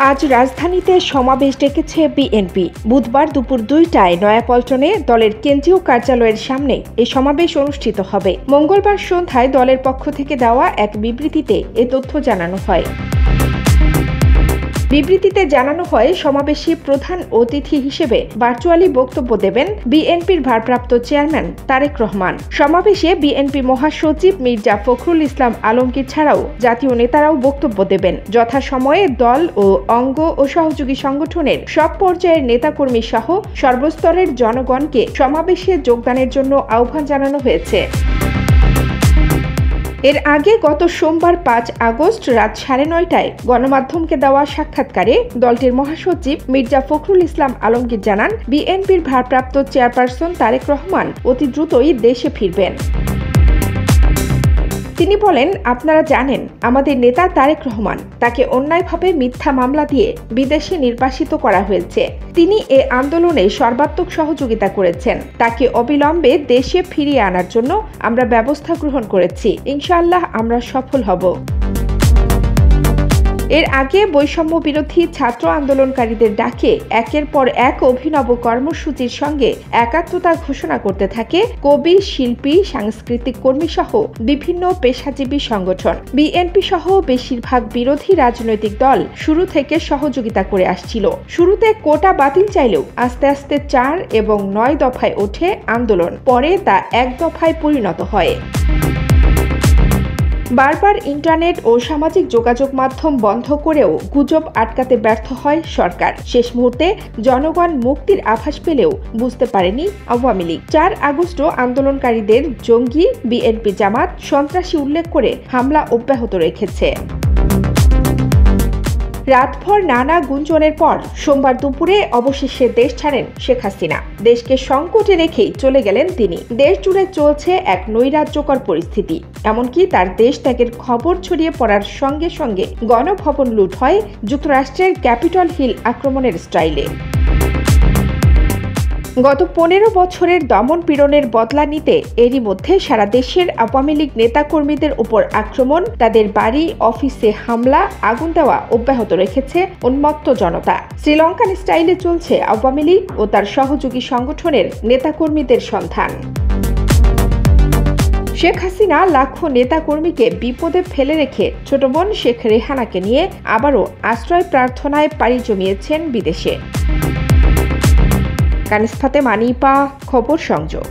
আজ রাজধানীতে সমাবেশ ডেকেছে বিএনপি। বুধবার দুপুর 2টায় নয়াপল্টনে দলের কেন্দ্রীয় কার্যালয়ের সামনে এই সমাবেশ অনুষ্ঠিত হবে। মঙ্গলবার সন্ধ্যায় দলের পক্ষ থেকে দেওয়া এক বিবৃতিতে এ তথ্য জানানো হয়। বিবৃতিতে জানানো হয়, সমাবেশে প্রধান অতিথি হিসেবে ভার্চুয়ালি বক্তব্য দেবেন বিএনপির ভারপ্রাপ্ত চেয়ারম্যান তারেক রহমান। সমাবেশে বিএনপি মহাসচিব মির্জা ফখরুল ইসলাম আলমগীর ছাড়াও জাতীয় নেতারাও বক্তব্য দেবেন। যথাসময়ে দল ও অঙ্গ ও সহযোগী সংগঠনের সব পর্যায়ের নেতাকর্মী সহ সর্বস্তরের জনগণকে সমাবেশে যোগদানের জন্য আহ্বান জানানো হয়েছে। এর আগে গত সোমবার 5 আগস্ট রাত 9:30টায় গণমাধ্যমকে দেওয়া সাক্ষাৎকারে দলটির মহাসচিব মির্জা ফখরুল ইসলাম আলমগীর জানান, বিএনপির ভারপ্রাপ্ত চেয়ারপারসন তারেক রহমান অতি দ্রুতই দেশে ফিরবেন। তিনি বলেন, আপনারা জানেন আমাদের নেতা তারেক রহমান, তাকে অন্যায়ভাবে মিথ্যা মামলা দিয়ে বিদেশে নির্বাসিত করা হয়েছে। তিনি এ আন্দোলনে সর্বাত্মক সহযোগিতা করেছেন। তাকে অবিলম্বে দেশে ফিরিয়ে আনার জন্য আমরা ব্যবস্থা গ্রহণ করেছি। ইনশাআল্লাহ আমরা সফল হব। এর আগে বৈষম্য বিরোধী ছাত্র আন্দোলনকারীদের ডাকে একের পর এক অভিনব কর্মসূচির সঙ্গে একাত্মতা ঘোষণা করতে থাকে কবি, শিল্পী, সাংস্কৃতিক কর্মী সহ বিভিন্ন পেশাজীবী সংগঠন। বিএনপি সহ বেশিরভাগ বিরোধী রাজনৈতিক দল শুরু থেকে সহযোগিতা করে আসছিল। শুরুতে কোটা বাতিল চাইলেও আস্তে আস্তে 4 এবং 9 দফায় ওঠে আন্দোলন। পরে তা 1 দফায় পরিণত হয়। বারবার ইন্টারনেট ও সামাজিক যোগাযোগ মাধ্যম বন্ধ করেও গুজব আটকাতে ব্যর্থ হয় সরকার। শেষ মুহূর্তে জনগণ মুক্তির আভাস পেলেও বুঝতে পারেনি আওয়ামী লীগ। 4 আগস্টও আন্দোলনকারীদের জঙ্গি, বিএনপি জামাত সন্ত্রাসী উল্লেখ করে হামলা অব্যাহত রেখেছে। রাতভর নানা গুঞ্জনের পর সোমবার দুপুরে অবশেষে দেশ ছাড়েন শেখ হাসিনা। দেশকে সংকটে রেখেই চলে গেলেন তিনি। দেশ জুড়ে চলছে এক নৈরাজ্যকর পরিস্থিতি। এমনকি তার দেশ ত্যাগের খবর ছড়িয়ে পড়ার সঙ্গে সঙ্গে গণভবন লুট হয় যুক্তরাষ্ট্রের ক্যাপিটল হিল আক্রমণের স্টাইলে। গত 15 বছরের দমন পীড়নের বদলা নিতে এরই মধ্যে সারা দেশের আওয়ামী লীগ নেতাকর্মীদের উপর আক্রমণ, তাদের বাড়ি, অফিসে হামলা, আগুন দেওয়া অব্যাহত রেখেছে উন্মত্ত জনতা। শ্রীলঙ্কান স্টাইলে চলছে আওয়ামী লীগ ও তার সহযোগী সংগঠনের নেতাকর্মীদের সন্ধান। শেখ হাসিনা লাখো নেতাকর্মীকে বিপদে ফেলে রেখে ছোট বোন শেখ রেহানাকে নিয়ে আবারও আশ্রয় প্রার্থনায় পাড়ি জমিয়েছেন বিদেশে। কানিস ফাতেমা, নিপা, খবর সংযোগ।